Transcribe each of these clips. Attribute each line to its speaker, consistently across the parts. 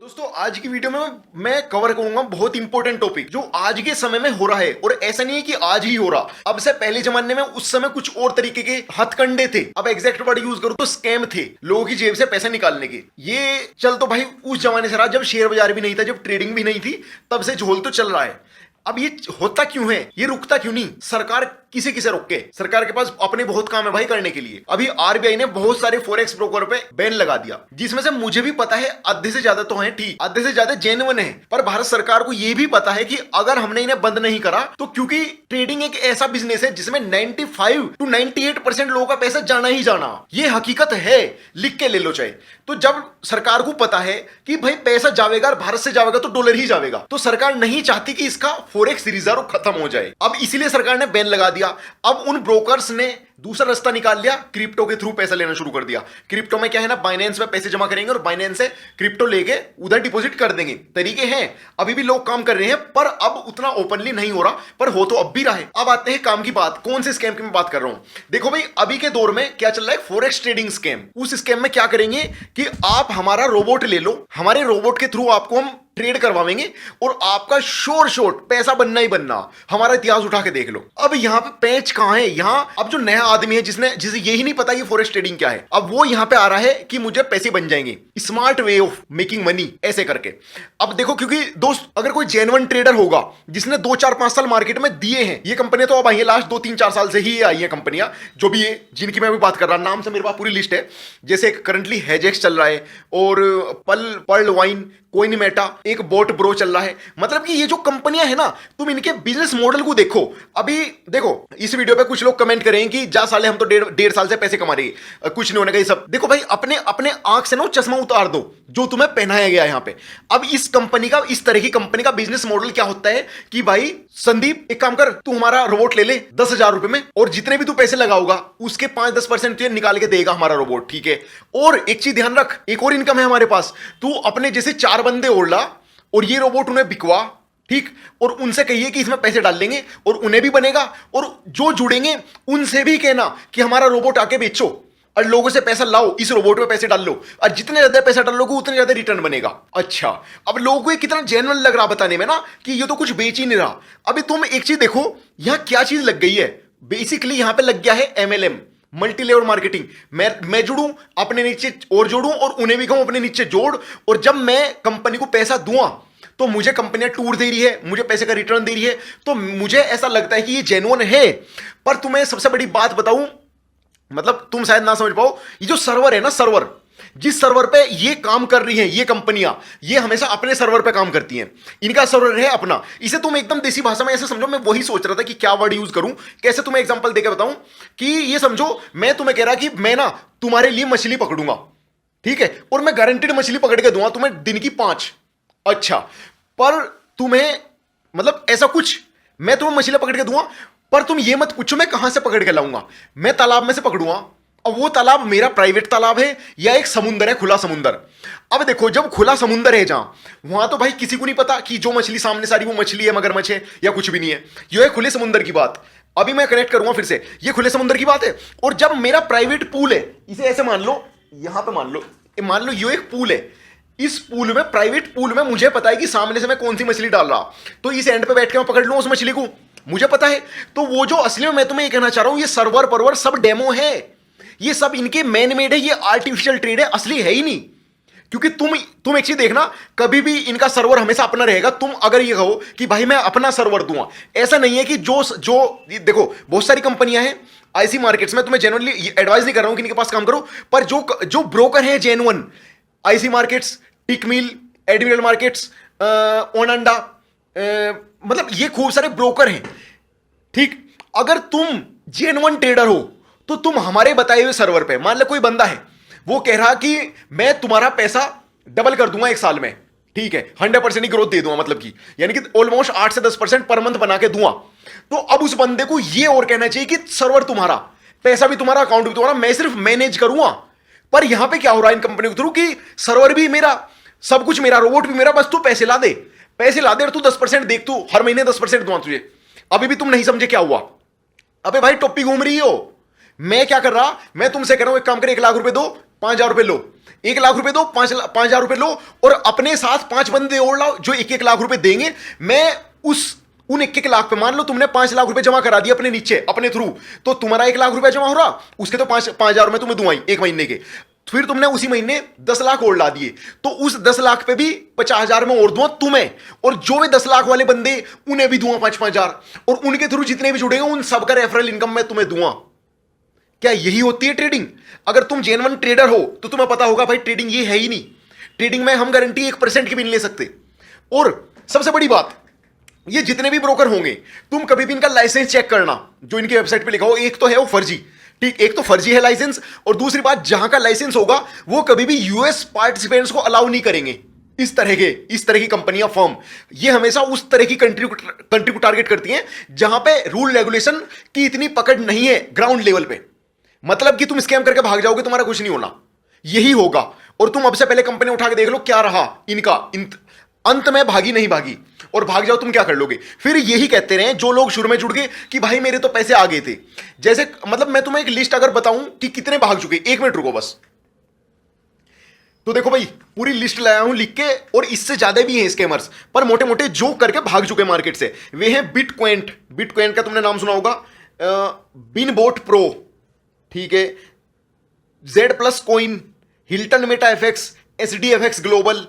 Speaker 1: दोस्तों आज की वीडियो में मैं कवर करूंगा बहुत इंपॉर्टेंट टॉपिक जो आज के समय में हो रहा है। और ऐसा नहीं है कि आज ही हो रहा, अब से पहले जमाने में उस समय कुछ और तरीके के हथकंडे थे। अब एग्जैक्ट वर्ड यूज करूं तो स्कैम थे लोगों की जेब से पैसे निकालने के। ये चल तो भाई उस जमाने से रहा जब शेयर बाजार भी नहीं था, जब ट्रेडिंग भी नहीं थी, तब से झोल तो चल रहा है। अब ये होता क्यों है, ये रुकता क्यों नहीं? सरकार किसे किसे रोक के, सरकार के पास अपने बहुत काम है भाई करने के लिए। अभी आरबीआई ने बहुत सारे फॉरेक्स ब्रोकर पे बैन लगा दिया, जिसमें से मुझे भी पता है आधे से ज्यादा तो हैं ठीक, आधे से ज्यादा जेन्युइन है। पर भारत सरकार को यह भी पता है कि अगर हमने इन्हें बंद नहीं करा तो, क्योंकि ट्रेडिंग एक ऐसा बिजनेस है जिसमें 95 to 98% लोगों का पैसा जाना ही जाना, ये हकीकत है, लिख के ले लो चाहे। तो जब सरकार को पता है कि भाई पैसा जाएगा, भारत से जाएगा तो डॉलर ही जाएगा, तो सरकार नहीं चाहती कि इसका फॉरेक्स रिजर्व खत्म हो जाए। अब इसीलिए सरकार ने बैन लगा दिया। अब उन ब्रोकर्स ने दूसरा रास्ता निकाल लिया, क्रिप्टो के थ्रू पैसा लेना शुरू कर दिया। क्रिप्टो में क्या है ना, बाइनेंस में पैसे जमा करेंगे और बाइनेंस से क्रिप्टो लेके उधर डिपॉजिट कर देंगे। तरीके हैं, अभी भी लोग काम कर रहे हैं, पर अब उतना ओपनली नहीं हो रहा, पर हो तो अब भी रहा है। अब आते हैं काम की बात, कौन से स्कैम की मैं बात कर रहा हूं। देखो भाई, अभी के दौर में क्या चल रहा है, फॉरेक्स ट्रेडिंग स्कैम। उस स्कैम में क्या करेंगे कि आप हमारा रोबोट ले लो, हमारे रोबोट के थ्रू आपको हम ट्रेड करवाएंगे और आपका शोर शॉर्ट पैसा बनना ही बनना। हमारा इतिहास उठा के देख लो। अब यहां पे पैच कहां है, यहां अब जो नया आदमी है जिसे यही नहीं पता कि फॉरेक्स ट्रेडिंग क्या है, अब वो यहां पे आ रहा है कि मुझे पैसे बन जाएंगे, smart way of making money ऐसे करके। अब देखो, क्योंकि दोस्त अगर कोई जेन्युइन ट्रेडर होगा जिसने 2 4 5 साल मार्केट में दिए हैं, ये कंपनियां तो अब आई है लास्ट 2 3 4 साल से ही आई है कंपनियां, जो भी है जिनकी मैं भी बात कर रहा, नाम से मेरे पास पूरी लिस्ट है। जैसे करंटली हेजेक्स चल रहा है और पर्ल वाइन, कोइनमेटा, एक बोट ब्रो चल रहा है। मतलब कि ये जो कंपनियां है ना, तुम इनके बिजनेस मॉडल को देखो। अभी देखो, इस वीडियो पे कुछ लोग कमेंट करेंगे कि जा साले हम तो डेढ़ साल से पैसे कमा रहे हैं, कुछ नहीं होने का ये सब। देखो भाई, अपने अपने आंख से ना चश्मा उतार दो जो तुम्हें पहनाया गया है यहां पे। अब इस कंपनी का, इस तरह की कंपनी का बिजनेस मॉडल क्या होता है कि भाई संदीप एक काम कर, तू हमारा रोबोट ले ले 10,000 रुपए में, और जितने भी तू पैसे लगाओगा उसके 5-10% तुझे निकाल के देगा हमारा रोबोट, ठीक है। और एक चीज ध्यान रख, एक और इनकम है हमारे पास, तू अपने जैसे 4 बंदे और ला और ये रोबोट उन्हें बिकवा, ठीक, और उनसे कहिए कि इसमें पैसे डाल देंगे और उन्हें भी बनेगा, और जो जुड़ेंगे उनसे भी कहना कि हमारा रोबोट आके बेचो और लोगों से पैसा लाओ, इस रोबोट में पैसे डाल लो, और जितने ज्यादा पैसा डालोगे उतने ज्यादा रिटर्न बनेगा। अच्छा, अब लोगों को ये कितना जेन्युइन लग रहा बताने में ना कि ये तो कुछ बेच ही नहीं रहा। अभी तुम एक चीज देखो, यहां क्या चीज लग गई है, बेसिकली यहां पे लग गया है MLM, मल्टी लेवल मार्केटिंग। मैं जुड़ूं, अपने नीचे और जोड़ूं और उन्हें भी कहूं अपने नीचे जोड़, और जब मैं कंपनी को पैसा दूंगा तो मुझे कंपनियां टूर दे रही है, मुझे पैसे का रिटर्न दे रही है, तो मुझे ऐसा लगता है कि ये जेन्युइन है। पर तुम्हें सबसे बड़ी बात बताऊं, मतलब तुम शायद ना समझ पाओ, ये जो सर्वर है ना, सर्वर, जिस सर्वर पे ये काम कर रही हैं ये कंपनियां, ये हमेशा अपने सर्वर पे काम करती हैं। इनका सर्वर है अपना। इसे तुम एकदम देसी भाषा में ऐसे समझो, मैं वही सोच रहा था कि क्या वर्ड यूज करूं, कैसे तुम्हें एग्जांपल देकर बताऊं कि ये समझो मैं तुम्हें कह रहा कि मैं ना तुम्हारे लिए मछली पकड़ूंगा, ठीक है, और मैं गारंटीड मछली पकड़ के दूंगा तुम्हें दिन की 5। अच्छा, पर तुम्हें मतलब ऐसा कुछ, मैं तुम्हें मछली पकड़ के दूंगा, पर तुम ये मत पूछो मैं कहां से पकड़ के लाऊंगा, मैं तालाब में से पकड़ूंगा, और वो तालाब मेरा प्राइवेट तालाब है या एक समुंदर है, खुला समुंदर। अब देखो, जब खुला समुंदर है जहां, वहां तो भाई किसी को नहीं पता कि जो मछली सामने सारी वो मछली है, मगरमच्छ है या कुछ भी नहीं है। ये है खुले समुंदर की बात। अभी मैं कनेक्ट करूंगा फिर से, ये खुले समुंदर की बात है। और जब मेरा प्राइवेट पूल है, इसे ऐसे मान लो, यहां पे मान लो ये एक पूल है, इस पूल में, प्राइवेट पूल में मुझे पता है कि सामने से मैं कौन सी मछली डाल रहा, तो इस एंड पे बैठ के मैं पकड़ लूं उस मछली को, मुझे पता है। तो वो जो असली में मैं तुम्हें ये कहना चाह रहा हूं, ये सर्वर परवर सब डेमो है, ये सब इनके मैन मेड है, ये आर्टिफिशियल ट्रेड है, असली है ही नहीं। क्योंकि तुम एक चीज देखना, कभी भी इनका सर्वर हमेशा अपना रहेगा। तुम अगर ये कहो कि भाई मैं अपना सर्वर दूंगा, ऐसा नहीं है कि जो देखो बहुत सारी कंपनियां हैं आईसी मार्केट्स में, तुम्हें जेन्युइनली एडवाइस नहीं कर रहा हूं कि इनके पास काम करो, पर जो ब्रोकर है genuine, IC markets, Tickmill, Admiral Markets, Oanda, मतलब ये खूब सारे ब्रोकर हैं, ठीक। अगर तुम जेन्युइन ट्रेडर हो तो तुम हमारे बताए हुए सर्वर पे, मान लो कोई बंदा है वो कह रहा कि मैं तुम्हारा पैसा डबल कर दूंगा 1 साल में, ठीक है, 100% की ग्रोथ दे दूंगा, मतलब कि यानी कि ऑलमोस्ट 8 से 10% पर मंथ बना के दूंगा। तो अब उस बंदे को ये और कहना चाहिए कि सर्वर तुम्हारा, पैसा भी तुम्हारा, अकाउंट भी तुम्हारा, मैं सिर्फ मैनेज करूंगा। पर यहां पे क्या हो रहा है इन कंपनी के थ्रू कि सर्वर भी मेरा, सब कुछ मेरा, रोबोट भी मेरा, बस तू पैसे ला दे, पैसे ला दे और तू 10% देख, तू हर महीने 10% दूंगा तुझे। अभी भी तुम नहीं समझे क्या हुआ? अबे भाई टोपी घूम रही हो, मैं क्या कर रहा, मैं तुमसे कह रहा हूं एक काम करे, 1 लाख रुपए दो, 5,000 रुपए लो, 1 लाख रुपए दो, 5,000 रुपए लो और अपने साथ 5 बंदे और लाओ जो 1-1 लाख रुपए देंगे। मैं उन 1-1 लाख पे, मान लो तुमने 5 लाख रुपए जमा करा दिया अपने नीचे अपने थ्रू, तो तुम्हारा 1 लाख रुपए जमा हो रहा, उसके तो 5,000 में तुम्हें दूंगा 1 महीने के। फिर तुमने उसी महीने 10 लाख और ला दिए, तो उस 10 लाख पे भी 50,000 में और दूंगा तुम्हें, और जो भी 10 लाख वाले बंदे उन्हें भी दूंगा 5,000, और उनके थ्रू जितने भी जुड़ेंगे उन सबका रेफरल इनकम मैं तुम्हें दूंगा। क्या यही होती है ट्रेडिंग? अगर तुम जेन्युइन ट्रेडर हो तो तुम्हें पता होगा भाई ट्रेडिंग ये है ही नहीं। ट्रेडिंग में हम गारंटी 1% की भी नहीं ले सकते। और सबसे बड़ी बात, ये जितने भी ब्रोकर होंगे तुम कभी भी इनका लाइसेंस चेक करना जो इनकी वेबसाइट पे लिखा हो। एक तो है वो फर्जी, ठीक, एक तो फर्जी है लाइसेंस, और दूसरी बात जहां का लाइसेंस होगा वो कभी भी यूएस पार्टिसिपेंट्स को अलाउ नहीं करेंगे। इस तरह की कंपनियां, फर्म, ये हमेशा उस तरह की कंट्री को टारगेट करती हैं जहां पे रूल रेगुलेशन की इतनी पकड़ नहीं है ग्राउंड लेवल पे। मतलब कि तुम स्कैम करके भाग जाओगे, तुम्हारा कुछ नहीं होना, यही होगा। और तुम अब से पहले कंपनी उठा के देख लो क्या रहा इनका, अंत में भागी नहीं भागी, और भाग जाओ तुम क्या कर लोगे? फिर यही कहते रहे जो लोग शुरू में जुड़ गए कि भाई मेरे तो पैसे आ गए थे। जैसे मतलब मैं तुम्हें एक लिस्ट अगर बताऊं कि कितने भाग चुके, 1 मिनट रुको बस। तो देखो भाई पूरी लिस्ट लाया हूं लिख के, और इससे ज्यादा भी हैं स्कैमर्स, पर मोटे मोटे जो करके भाग चुके मार्केट से वे हैं बिटकॉइन का तुमने नाम सुना होगा, बिनबोट प्रो, ठीक है, Z plus coin, Hilton meta FX, SDFX global,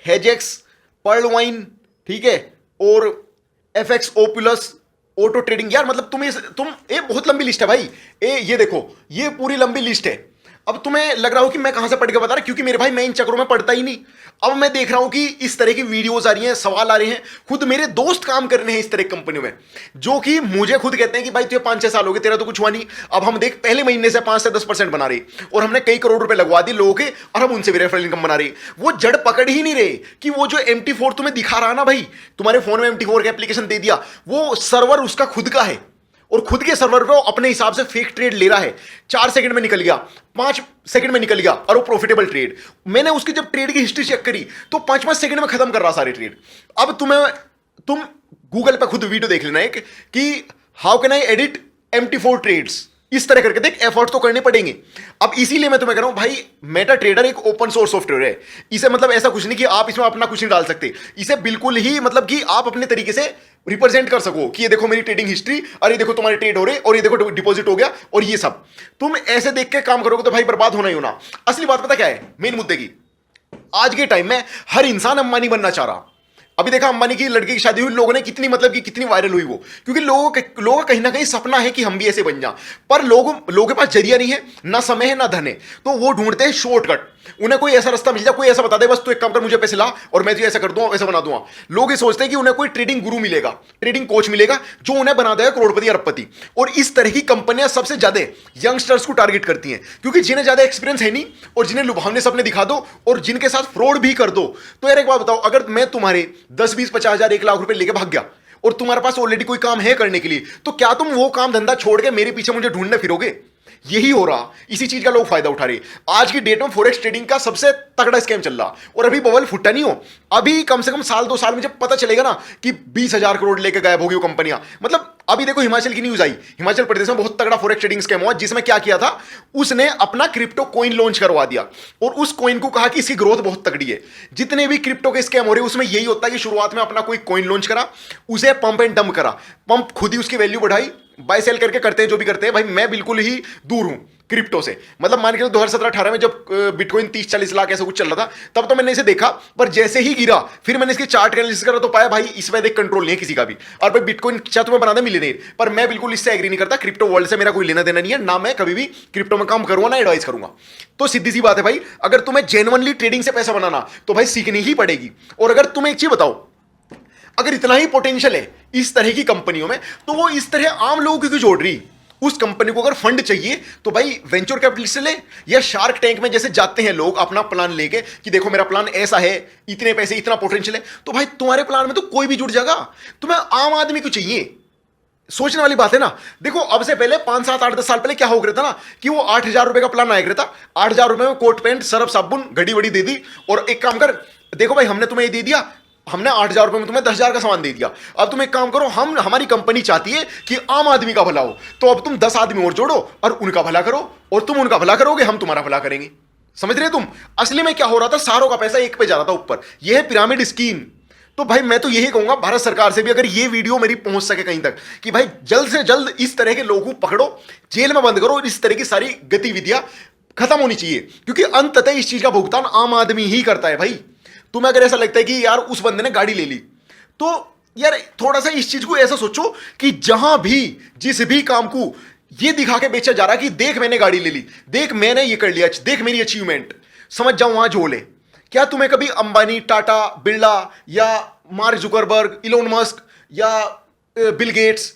Speaker 1: Hedgex, पर्लवाइन, ठीक है, और एफएक्स ओपुलस, ऑटो ट्रेडिंग। यार मतलब तुम ये बहुत लंबी लिस्ट है भाई, ये देखो ये पूरी लंबी लिस्ट है। अब तुम्हें लग रहा हो कि मैं कहां से पढ़ के बता रहा, क्योंकि मेरे भाई मैं इन चक्रों में पढ़ता ही नहीं। अब मैं देख रहा हूं कि इस तरह की वीडियोस आ रही हैं, सवाल आ रहे हैं, खुद मेरे दोस्त काम कर रहे हैं इस तरह की कंपनियों में, जो कि मुझे खुद कहते हैं कि भाई तुझे 5-6 साल हो गए, तेरा तो कुछ हुआ नहीं। अब हम देख पहले महीने से 5 से 10% बना रहे, और हमने कई करोड़ रुपए लगवा दिए लोगों के, और हम उनसे भी रेफरल इनकम बना रहे। वो जड़ पकड़ ही नहीं रहे कि वो जो MT4 तुम्हें दिखा रहा ना भाई, तुम्हारे फोन में MT4 का एप्लीकेशन दे दिया, वो सर्वर उसका खुद का है, और खुद के सर्वर पे वो अपने हिसाब से फेक ट्रेड ले रहा है। 4 सेकंड में निकल गया, 5 सेकंड में निकल गया, और वो प्रॉफिटेबल ट्रेड। मैंने उसकी जब ट्रेड की हिस्ट्री चेक करी तो 5-5 सेकंड में खत्म कर रहा सारे ट्रेड। अब तुम गूगल पे खुद वीडियो देख लेना एक कि how can I edit MT4 trades, इस तरह करके देख, एफर्ट तो करने पड़ेंगे। अब इसीलिए मैं तुम्हें कह रहा हूं भाई, मेटा ट्रेडर एक ओपन सोर्स सॉफ्टवेयर है। इसे मतलब ऐसा कुछ नहीं कि आप इसमें अपना कुछ नहीं डाल सकते, इसे बिल्कुल ही मतलब कि आप अपने तरीके से रिप्रेजेंट कर सको कि ये देखो मेरी ट्रेडिंग हिस्ट्री, और ये देखो तुम्हारे ट्रेड हो रहे, और ये देखो डिपॉजिट हो गया, और ये सब तुम ऐसे देख के काम करोगे तो भाई बर्बाद होना ही होना। असली बात पता क्या है मेन मुद्दे की, आज के टाइम में हर इंसान अंबानी बनना चाह रहा। अभी देखा अंबानी की लड़की की शादी हुई, लोगों ने कितनी मतलब कि कितनी वायरल हुई वो, क्योंकि लोगों का कहीं ना कहीं सपना है कि हम भी ऐसे बन जाएं, पर लोगों के पास जरिया नहीं है, ना समय है ना धन है, तो वो ढूंढते हैं शॉर्टकट। उन्हें कोई ऐसा रास्ता मिल जाए, कोई ऐसा बता दे बस तू एक काम कर, मुझे पैसे ला और मैं तुझे ऐसा कर दूंगा, ऐसा बना दूंगा। लोग ये सोचते हैं कि उन्हें कोई ट्रेडिंग गुरु मिलेगा, ट्रेडिंग कोच मिलेगा, जो उन्हें बना देगा करोड़पति अरबपति। और इस तरह की कंपनियां सबसे ज्यादा यंगस्टर्स को टारगेट करती हैं, क्योंकि जिन्हें ज्यादा एक्सपीरियंस है नहीं, और जिन्हें लुभावने सपने दिखा दो, और जिनके साथ फ्रॉड भी कर दो। तो यार एक बात बताओ, अगर मैं तुम्हारे 10-20-50,000 1 लाख रुपए लेके भाग गया, और तुम्हारे पास ऑलरेडी कोई काम है करने के लिए, तो क्या तुम वो काम धंधा छोड़ के मेरे पीछे मुझे ढूंढने फिरोगे? यही हो रहा, इसी चीज का लोग फायदा उठा रहे। आज की डेट में फॉरेक्स ट्रेडिंग का सबसे तगड़ा स्कैम चल रहा, और अभी बबल फुटा नहीं हो। अभी कम से कम 1-2 साल में जब पता चलेगा ना कि 20,000 करोड़ लेके गायब होगी वो कंपनियां। मतलब अभी देखो हिमाचल की न्यूज आई, हिमाचल प्रदेश में बहुत तगड़ा फॉरेक्स ट्रेडिंग स्कैम हुआ, जिसमें क्या किया था, उसने अपना क्रिप्टो कॉइन लॉन्च करवा दिया, और उस कॉइन को कहा कि इसकी ग्रोथ बहुत तगड़ी है। जितने भी क्रिप्टो के स्कैम हो रहे उसमें यही होता है कि शुरुआत में अपना कोई कॉइन लॉन्च करा, उसे पंप एंड डंप करा, पंप खुद ही उसकी वैल्यू बढ़ाई, बाय सेल करके करते हैं जो भी करते हैं। भाई मैं बिल्कुल ही दूर हूं क्रिप्टो से, मतलब मान के 2017-18 में जब बिटकॉइन 30-40 लाख ऐसा कुछ चल रहा था, तब तो मैंने इसे देखा, पर जैसे ही गिरा फिर मैंने इसकी चार्ट एनालिसिस करा तो पाया भाई इस पे देख कंट्रोल नहीं है किसी का भी। और भाई बिटकॉइन चाहे तुम्हें बना दे मिलियनेयर, पर मैं बिल्कुल इससे एग्री नहीं करता। क्रिप्टो वर्ल्ड से मेरा कोई लेना देना नहीं है, ना मैं कभी भी क्रिप्टो में काम करूंगा ना एडवाइस करूंगा। तो सीधी सी बात है भाई, अगर तुम्हें जेन्युइनली ट्रेडिंग से पैसा बनाना तो भाई सीखनी ही पड़ेगी। और अगर तुम्हें एक चीज बताओ, अगर इतना ही पोटेंशियल है इस तरह की कंपनियों में, तो वो इस तरह आम लोगों की क्यों जोड़ रही? उस कंपनी को अगर फंड चाहिए तो भाई वेंचर कैपिटलिस्ट से ले, या शार्क टैंक में जैसे जाते हैं लोग अपना प्लान लेके कि देखो मेरा प्लान ऐसा है, इतने पैसे, इतना पोटेंशियल है, तो भाई तुम्हारे प्लान में तो कोई भी जुड़ जाएगा। तुम्हें आम आदमी को चाहिए, सोचने वाली बात है ना। देखो अब से पहले 5-7-8-10 साल पहले क्या हो गया था ना, कि वो 8,000 रुपए का प्लान आया था, 8,000 रुपए में कोट पैंट सरफ साबुन घड़ी वड़ी दे दी, और एक काम कर, देखो भाई हमने तुम्हें ये दे दिया, हमने 8,000 रुपए में तुम्हें 10,000 का सामान दे दिया, अब तुम एक काम करो, हमारी कंपनी चाहती है कि आम आदमी का भला हो, तो अब तुम 10 आदमी और जोड़ो और उनका भला करो, और तुम उनका भला करोगे, हम तुम्हारा भला करेंगे। समझ रहे तुम? असली में क्या हो रहा था, सारों का पैसा एक पे जा रहा था ऊपर। यह है पिरामिड स्कीम। तो भाई मैं तो यही कहूंगा भारत सरकार से भी, अगर ये वीडियो मेरी पहुंच सके कहीं तक, कि भाई जल्द से जल्द इस तरह के लोगों को पकड़ो, जेल में बंद करो, इस तरह की सारी गतिविधियां खत्म होनी चाहिए, क्योंकि अंततः इस चीज का भुगतान आम आदमी ही करता है। भाई तुम्हें अगर ऐसा लगता है कि यार उस बंदे ने गाड़ी ले ली, तो यार थोड़ा सा इस चीज को ऐसा सोचो कि जहां भी जिस भी काम को ये दिखा के बेचा जा रहा है कि देख मैंने गाड़ी ले ली, देख मैंने ये कर लिया, देख मेरी अचीवमेंट, समझ जाओ वहां झोल है। क्या तुम्हें कभी अंबानी, टाटा, बिरला या मार्क जुकरबर्ग, इलोन मस्क या बिल गेट्स,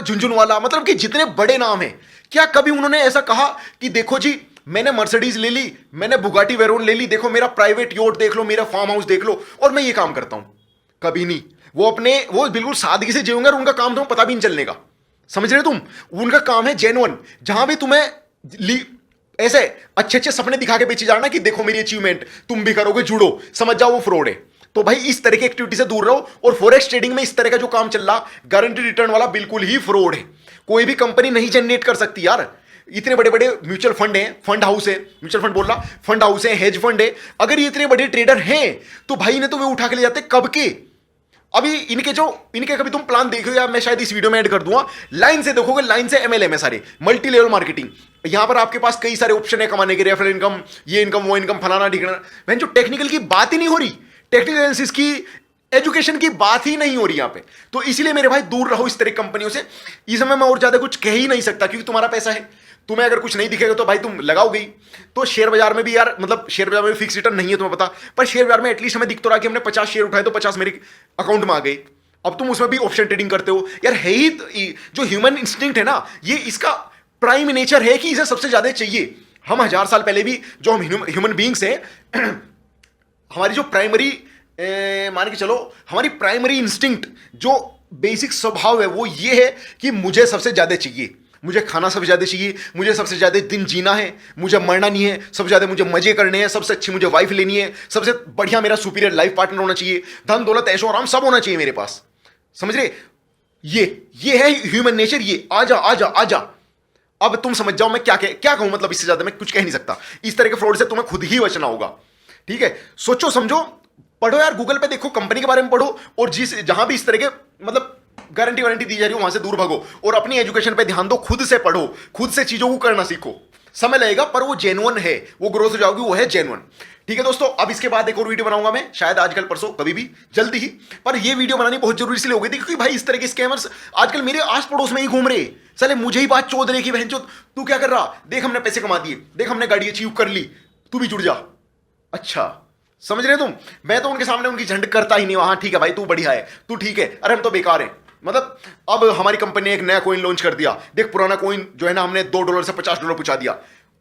Speaker 1: झुंझुनवाला, मतलब कि जितने बड़े नाम हैं, क्या कभी उन्होंने ऐसा कहा कि देखो जी मैंने मर्सिडीज ले ली, मैंने बुगाटी वेरोन ले ली, देखो मेरा प्राइवेट योट देख लो, मेरा फार्म हाउस देख लो, और मैं ये काम करता हूं? कभी नहीं। वो बिल्कुल सादगी से जिएंगे और उनका काम तुम्हें पता भी नहीं चलने का। समझ रहे तुम? उनका काम है जेन्युइन। जहां भी तुम्हें ऐसे अच्छे अच्छे सपने दिखा के बेचे जाना कि देखो मेरी अचीवमेंट, तुम भी करोगे, जुड़ो, समझ जाओ वो फ्रॉड है। तो भाई इस तरह की एक्टिविटी से दूर रहो। और फॉरेक्स ट्रेडिंग में इस तरह का जो काम चल रहा, गारंटी रिटर्न वाला, बिल्कुल ही फ्रॉड है। कोई भी कंपनी नहीं जनरेट कर सकती यार। इतने बड़े बड़े म्यूचुअल फंड हैं, फंड हाउस है, म्यूचुअल फंड बोल रहा, फंड हाउस है, हेज फंड है, अगर ये इतने बड़े ट्रेडर हैं तो भाई ने तो वे उठा के ले जाते कब के। अभी इनके कभी तुम प्लान देखो, या मैं शायद इस वीडियो में ऐड कर दूंगा, लाइन से देखोगे, लाइन से एमएलएम है सारे, मल्टी लेवल मार्केटिंग। यहां पर आपके पास कई सारे ऑप्शन है कमाने के, रेफरल इनकम, ये इनकम, वो इनकम, फलाना ढिकना। मैं जो टेक्निकल की बात ही नहीं हो रही, टेक्निकल एनालिसिस की, एजुकेशन की बात ही नहीं हो रही यहां पे। तो इसीलिए मेरे भाई दूर रहो इस तरह की कंपनियों से। इस समय मैं और ज्यादा कुछ कह ही नहीं सकता, क्योंकि तुम्हारा पैसा है, तुम्हें अगर कुछ नहीं दिखेगा तो भाई तुम लगाओगे ही। तो शेयर बाजार में भी यार, मतलब शेयर बाजार में फिक्स रिटर्न नहीं है तुम्हें पता, पर शेयर बाजार में एटलीस्ट हमें दिख तो रहा कि हमने 50 शेयर उठाए तो 50 मेरे अकाउंट में आ गए। अब तुम उसमें भी ऑप्शन ट्रेडिंग करते हो यार, है ही जो ह्यूमन इंस्टिंक्ट है ना, ये इसका प्राइम नेचर है कि इसे सबसे ज्यादा चाहिए। हम 1000 साल पहले भी जो हम ह्यूमन बींग्स हैं हमारी जो प्राइमरी मान के चलो, हमारी प्राइमरी इंस्टिंक्ट जो बेसिक स्वभाव है वो ये है कि मुझे सबसे ज्यादा चाहिए, मुझे खाना सबसे ज्यादा चाहिए, मुझे सबसे ज्यादा दिन जीना है, मुझे मरना नहीं है, सबसे ज्यादा मुझे मजे करने हैं, सबसे अच्छी मुझे वाइफ लेनी है, सबसे बढ़िया मेरा सुपीरियर लाइफ पार्टनर होना चाहिए, धन दौलत ऐशो आराम सब होना चाहिए मेरे पास। समझ रहे? ये है ह्यूमन नेचर। ये आजा आजा आजा। अब तुम समझ जाओ मैं क्या कहूं, मतलब इससे ज्यादा मैं कुछ कह नहीं सकता। इस तरह के फ्रॉड से तुम्हें खुद ही बचना होगा। ठीक है, सोचो समझो, पढ़ो यार, गूगल पे देखो, कंपनी के बारे में पढ़ो, और जहां भी इस तरह के मतलब गारंटी वारंटी दी जा रही हो वहां से दूर भागो, और अपनी एजुकेशन पे ध्यान दो, खुद से पढ़ो, खुद से चीजों को करना सीखो। समय लगेगा पर वो जेन्युइन है, वो ग्रोथ हो जाओगी, वो है जेन्युइन। ठीक है दोस्तों, अब इसके बाद एक और वीडियो बनाऊंगा मैं, शायद आजकल परसों, कभी भी, जल्दी ही। पर ये वीडियो बनानी बहुत जरूरी इसलिए हो गई थी क्योंकि भाई इस तरह के स्कैमर्स आजकल मेरे आस पड़ोस में ही घूम रहे। साले मुझे ही बात चोद रहे कि बहन चोद तू क्या कर रहा, देख हमने पैसे कमा दिए, देख हमने गाड़ी अचीव कर ली, तू भी जुड़ जा। अच्छा, समझ रहे तुम? मैं तो उनके सामने उनकी झंड करता ही नहीं, वहां ठीक है भाई तू बढ़िया है, तू ठीक है, अरे हम तो बेकार है। मतलब अब हमारी कंपनी ने एक नया कॉइन लॉन्च कर दिया, देख पुराना कॉइन जो है ना हमने $2 से $50 पहुंचा दिया।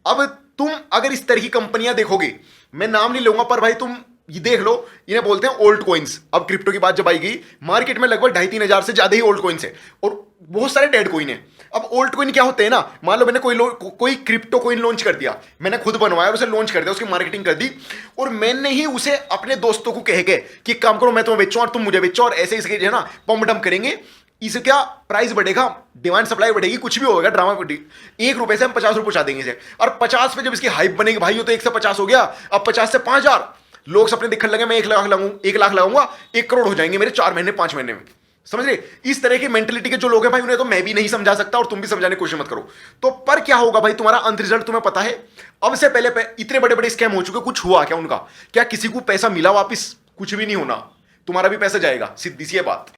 Speaker 1: अब तुम अगर इस तरह की कंपनियां देखोगे, मैं नाम नहीं लूंगा, पर भाई तुम ये देख लो, इन्हें बोलते हैं ओल्ड कॉइन्स। अब क्रिप्टो की बात जब आई गई, मार्केट में लगभग 2,500-3 हजार से ज्यादा ही ओल्ड कॉइन्स है, और बहुत सारे डेड कॉइन है। अब ओल्ड कॉइन क्या होते हैं ना, मान लो मैंने कोई क्रिप्टो कॉइन लॉन्च कर दिया, मैंने खुद बनवाया और उसे लॉन्च कर दिया, उसकी मार्केटिंग कर दी, और मैंने ही उसे अपने दोस्तों को कह के कि काम करो मैं तुम्हें बेचूं और तुम मुझे बेचो, और ऐसे इसके जो है ना पंप डंप करेंगे। इससे क्या प्राइस बढ़ेगा, डिमांड सप्लाई बढ़ेगी, कुछ भी होगा, ड्रामा बढ़ेगी। ₹1 से हम ₹50 पहुंचा देंगे इसे, और 50 पे जब इसकी हाइप बनेगी भाई, तो 1 से 50 हो गया, अब 50 से 5,000 लोग सपने दिखने लगे, मैं 1 लाख लगाऊंगा, 1 करोड़ हो जाएंगे मेरे 4 महीने 5 महीने में। समझ रहे? इस तरह की मेंटेलिटी के जो लोग हैं भाई, उन्हें तो मैं भी नहीं समझा सकता, और तुम भी समझाने की कोशिश मत करो। तो पर क्या होगा भाई, तुम्हारा अंत रिजल्ट तुम्हें पता है। अब से पहले इतने बड़े बड़े स्कैम हो चुके, कुछ हुआ क्या उनका? क्या किसी को पैसा मिला वापिस? कुछ भी नहीं होना, तुम्हारा भी पैसा जाएगा, सीधी सी बात।